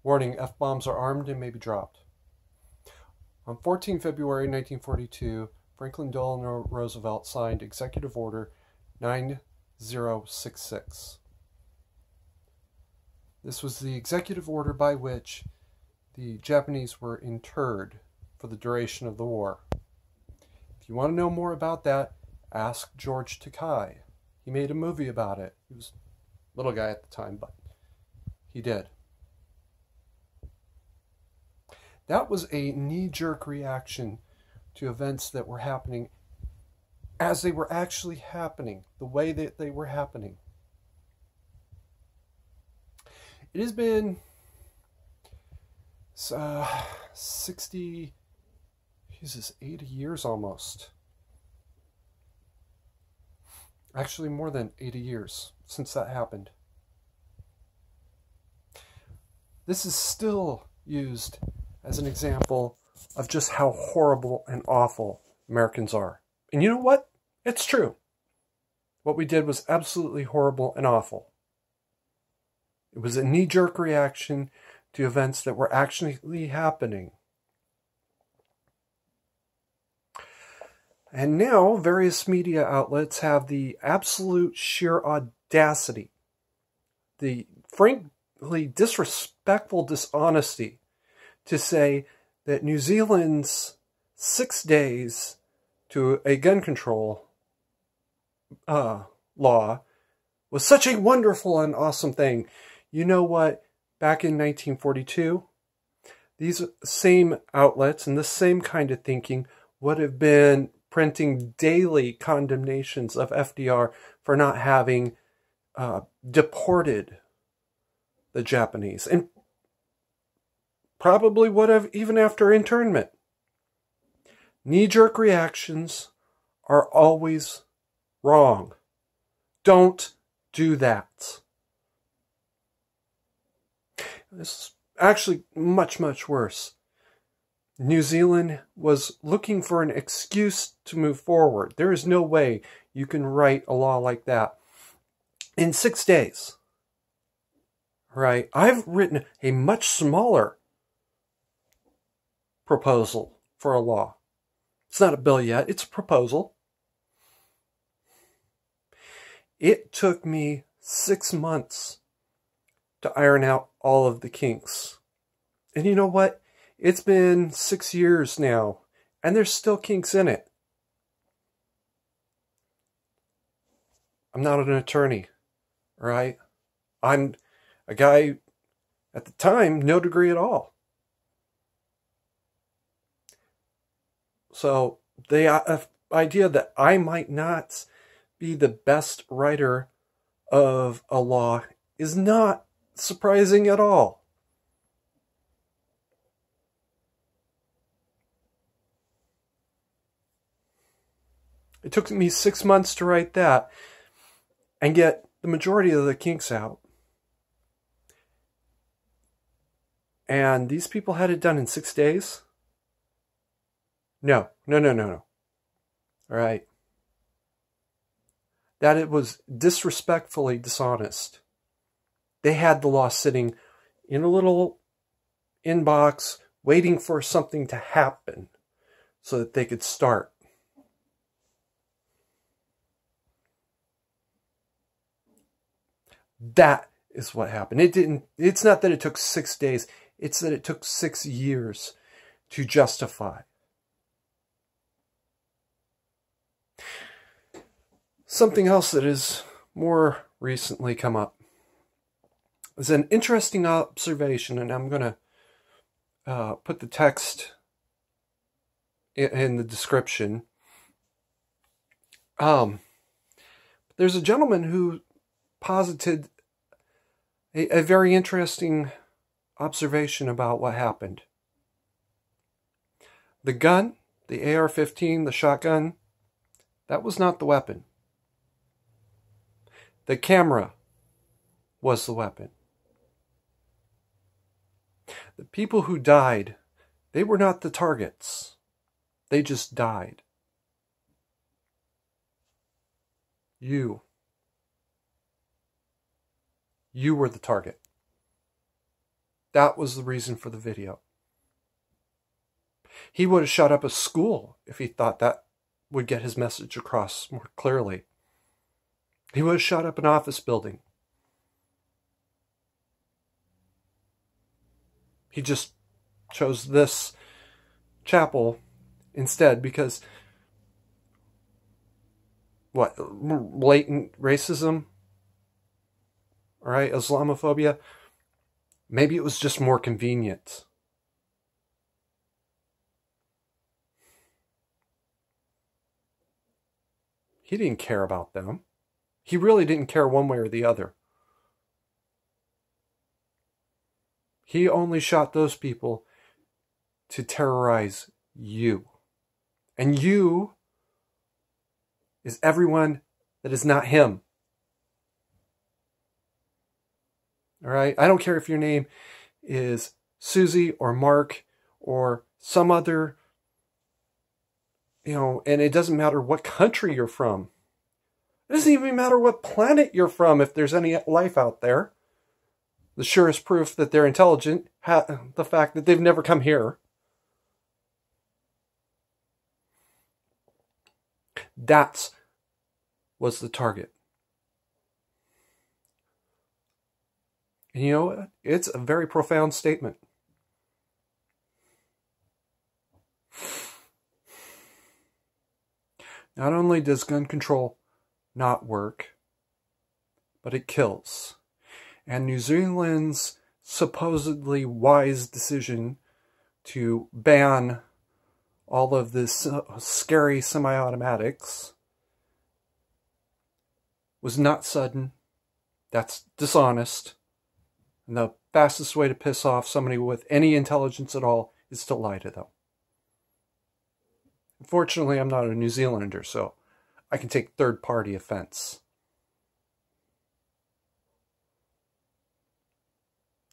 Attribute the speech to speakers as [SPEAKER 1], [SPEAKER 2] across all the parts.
[SPEAKER 1] Warning, F-bombs are armed and may be dropped. On 14 February 1942, Franklin Delano Roosevelt signed Executive Order 9066. This was the executive order by which the Japanese were interred for the duration of the war. If you want to know more about that, ask George Takei. He made a movie about it. He was a little guy at the time, but he did. That was a knee-jerk reaction to events that were happening as they were actually happening, the way that they were happening. It has been 80 years almost. Actually, more than 80 years since that happened. This is still used as an example of just how horrible and awful Americans are. And you know what? It's true. What we did was absolutely horrible and awful. It was a knee-jerk reaction to events that were actually happening. And now various media outlets have the absolute sheer audacity, the frankly disrespectful dishonesty to say that New Zealand's 6 days to a gun control law was such a wonderful and awesome thing. You know what? Back in 1942, these same outlets and this same kind of thinking would have been printing daily condemnations of FDR for not having deported the Japanese, and probably would have even after internment. Knee-jerk reactions are always wrong. Don't do that. This is actually much, much worse. New Zealand was looking for an excuse to move forward. There is no way you can write a law like that in 6 days. Right? I've written a much smaller proposal for a law. It's not a bill yet. It's a proposal. It took me 6 months to iron out all of the kinks. And you know what? It's been 6 years now, and there's still kinks in it. I'm not an attorney, right? I'm a guy, at the time, no degree at all. So the idea that I might not be the best writer of a law is not surprising at all. It took me 6 months to write that and get the majority of the kinks out. And these people had it done in 6 days? No. All right. That it was disrespectfully dishonest. They had the law sitting in a little inbox waiting for something to happen so that they could start. That is what happened. It's not that it took 6 days. It's that it took 6 years to justify. Something else that has more recently come up is an interesting observation, and I'm going to put the text in the description. There's a gentleman who posited a very interesting observation about what happened. The gun, the AR-15, the shotgun, that was not the weapon. The camera was the weapon. The people who died, they were not the targets. They just died. You were the target. That was the reason for the video. He would have shut up a school if he thought that would get his message across more clearly. He would have shut up an office building. He just chose this chapel instead because what? Blatant racism? All right, Islamophobia? Maybe it was just more convenient. He didn't care about them. He really didn't care one way or the other. He only shot those people to terrorize you. And you is everyone that is not him. All right? I don't care if your name is Susie or Mark or some other, and it doesn't matter what country you're from. It doesn't even matter what planet you're from if there's any life out there. The surest proof that they're intelligent, the fact that they've never come here. That was the target. And you know what? It's a very profound statement. Not only does gun control not work, but it kills. And New Zealand's supposedly wise decision to ban all of this scary semi-automatics was not sudden. That's dishonest. And the fastest way to piss off somebody with any intelligence at all is to lie to them. Unfortunately, I'm not a New Zealander, so I can take third-party offense.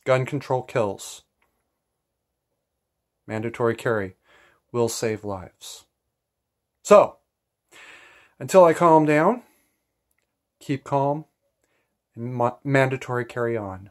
[SPEAKER 1] Gun control kills. Mandatory carry will save lives. So, until I calm down, keep calm, and mandatory carry on.